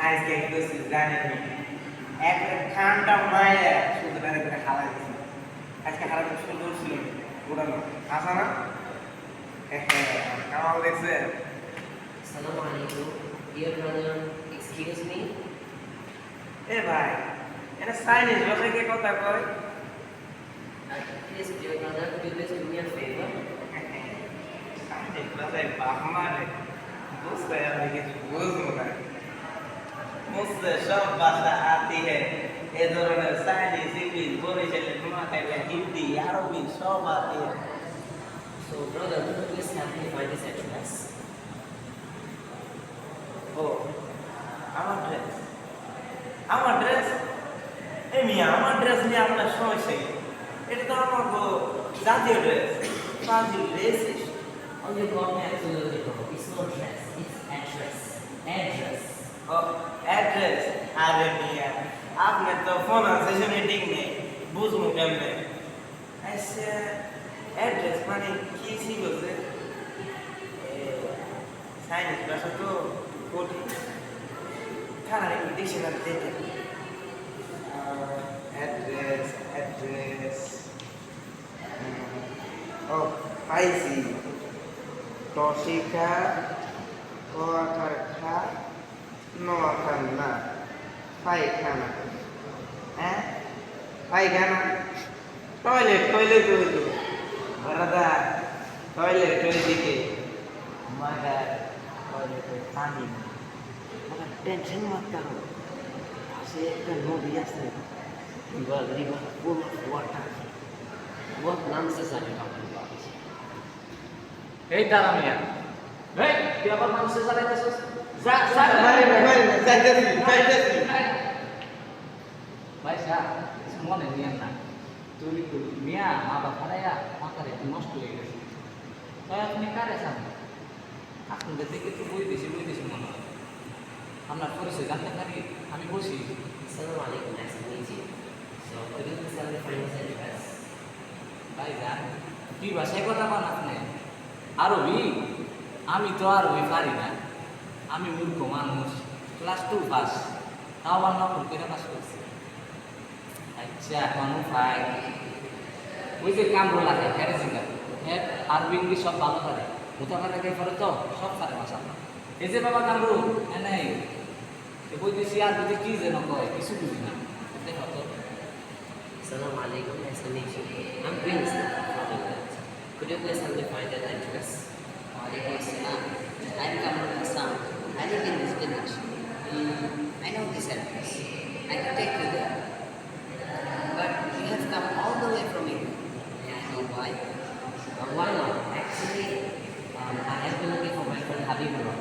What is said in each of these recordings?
আজকে একটু জানেনি একটা ঠান্ডা মায়ে শুধু করে হালা দিয়েছিল আজকে হারাতে সুন্দর ছিল উড়ানো আসা না কামাল দেখছে Assalamu alaikum. Dear brother, excuse me. এ ভাই এটা চাইনিজ ভাষায় কে কথা কয় Please, dear brother, could you please do me a favor? Chinese ভাষায় বাপ মারে বুঝতে আমি কিছু বুঝবো না मुझसे सब भाषा आती है ये धरনের চাইনিজ ইংলিশ বরিশালে নোয়াখালী হিন্দি আরবি সব आती है So, brother, could you please help me find this address? ও আমার ড্রেস এই মিয়া আমার ড্রেস নিয়ে আপনার সমস্যা কি এটা তো আমার জাতীয় ড্রেস জাতীয় dress Oh, you got me absolutely wrong. It's not dress, it's address. Address. ও অ্যাড্রেস আরে মিয়া আপনার তো ফোন আছে শুনে ঠিক নেই বুঝবো কেমনে আচ্ছা অ্যাড্রেস মানে কি ছিল যে চাইনিজ ভাষা তো কঠিন খানার একটু ডিকশনারি দেখে অ্যাড্রেস ও পাইছি টসিকা ও আকার খা নো আকার না পায়খানা হ্যাঁ পায়খানা টয়লেট টয়লেট হইলো দাদা টয়লেট ওইদিকে মাগার টয়লেটে পানি আমার টেনশন মারতে হবে পাশে একটা নদী আছে River, river full of water. What nonsense are you talking about? এই দাঁড়া মিয়া এই তুই আবার মানুষের জ্বালাইতেছিস যা যা ভাই যা মনে নিয়েন না তুই মিয়া মা বাপ হারাইয়া মাথার একটু নষ্ট হয়ে গেছে তাই আপনি কারে চান আপনাদের দেখে একটু বই দিছি মনে হয় আপনার পরিচয় জানতে পারি আমি বসি Assalamu alaikum, nice to meet you. So, could you please help me find this address? ভাই যান কি ভাষায় কথা বল আপনি আরবি আমি তো আরবি পারি না আমি মূর্খ মানুষ ক্লাস 2 পাস তাও আমার নকল করে পাস করছি আচ্ছা কোনো ভাই ওই যে কামরো লাগে হ্যাঁ জিঙ্গা হ্যাঁ আরবি ইংলিশ সব ভালো পারে কোথাও লাগে পরে তো সব পারে ভাষা এই যে বাবা কামরু নাই বই দিছি আর যদি কি যেন কয় কিছু বুঝি না দেখো তো Assalamu alaikum, nice to meet you. I'm Prince from England. Could you please help me find that address? Walaikum Assalam. I'm Kamrul Hassan. I live in this village. I know this address. I can take you there. But you have come all the way from England. May I know why? Why not? Actually, I have been looking for my friend Habibullah.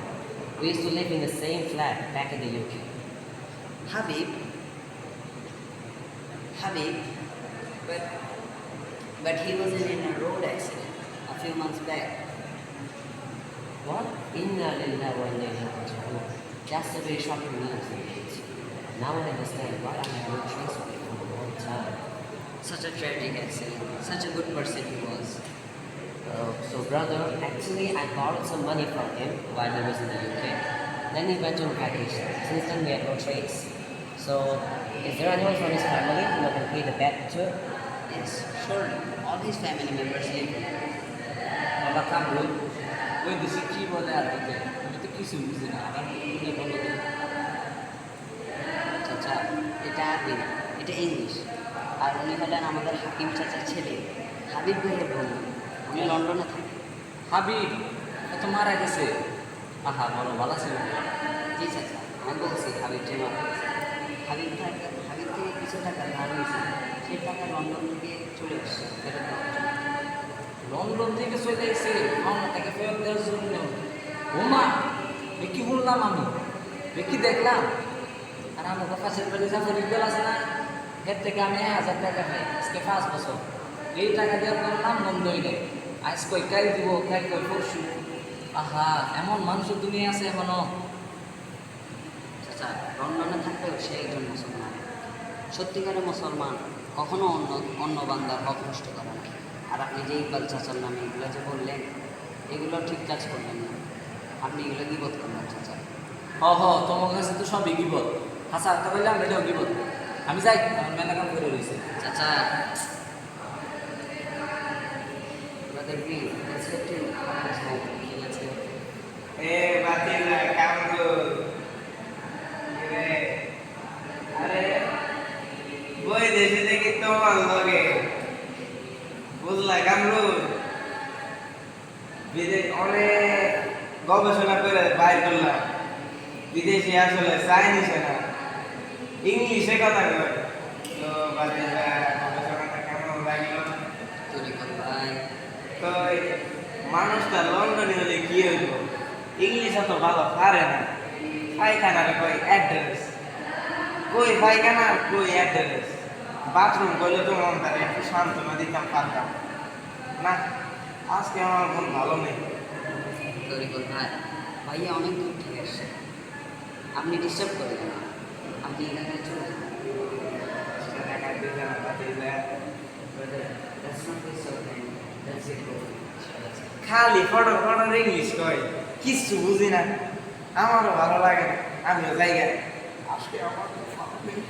We used to live in the same flat back in the UK. Habib, but he was in a road accident a few months back. What? Inna lillahi wa inna ilaihi raji'un. That's a very shocking news indeed. Now I understand why I have no trace of him for a long time. Such a tragic accident. Such a good person he was. So brother, actually I borrowed some money from him while I was in the UK. Then he went on vacation. Since then we had no trace. So, is there anyone from his family who can pay the debt to? Yes, surely. All his family members live here. বাবা কামরু ওই দেশে কি বলে আরবিতে আমি তো কিছু বুঝি না আবার তুমি বলো তো চাচা এটা আরবি না, এটা ইংলিশ। আর উনি হলেন আমাদের হাকিম চাচার ছেলে হাবিব ভাইয়ের বন্ধু। উনি লন্ডনে থাকে। হাবিব ও তো মারা গেছে আহা বলো ভালো ছিল জি চাচা, আমি বলছি হাবিব যে মারা গেছে। হাবিব থেকে কিছু টাকা ধার হয়েছে, সেই টাকা লন্ডন থেকে চলে এসছে ফেরত দেওয়ার জন্য। লন্ডন থেকে চলে এসে মামলা তাকে ফেরত দেওয়ার জন্য ওমা এ কি বললাম আমি এ কি দেখলাম আর আমার কাছের বাড়ি জাফর ইকবাল আছে না এর থেকে আমি 1000 টাকা পাই আজকে 5 বছর এই টাকা দেওয়ার কোনো নাম বন্ধই নেই আজ কই কাল দিব কাল কই পরশু আহা এমন মানুষের দুনিয়া আছে এখনো চাচা লন্ডনে থাকলেও সে একজন মুসলমান। সত্যিকারের মুসলমান কখনো অন্য বান্দার হক নষ্ট করে না। আর আপনি যে ইকবাল চাচার নামে এগুলো যে বললেন, এগুলো ঠিক কাজ করলেন না। আপনি এগুলো বিপদ করলেন চাচা। তোমার কাছে তো সবই গিবত হাসা তো বললাম এটাও গিবত আমি যাই আমার মেলা কাম করে রয়েছে চাচা brother please let's get to home okay let's go এ বাতিজা কামরু আরে বই দেশে দেখি তোমার লগে বুঝলা কামরু বিদেশ অনেক গবেষণা করে বাইর করলাম বিদেশি আসলে চাইনিসে না ইংলিশে কথা কয় তো বাতিজা গবেষণাটা কেমন লাগলো তরিকুল ভাই তো এই মানুষটা লন্ডনে হলে কি হইব ইংলিশ এত ভালো পারে না পায়খানারে কই অ্যাড্রেস কই পায়খানা কই অ্যাড্রেস বাথরুম কইলে তো মন তার একটু সান্ত্বনা দিতাম পারতাম না আজকে আমার মন ভালো নেই তরিকুল ভাই ভাইয়া অনেক দূর থেকে এসছে আপনি ডিস্টার্ব করবেন না আপনি এখানে চলে যান সেটা টাকা দিতে না বাতিজা Brother, that's not this okay. That's it, bro. খালি ফটো ফটো ইংলিশ কই কিচ্ছু বুঝি না আমারও ভালো লাগে না আমিও জায়গায় আজকে আমার খুব ভালো নেই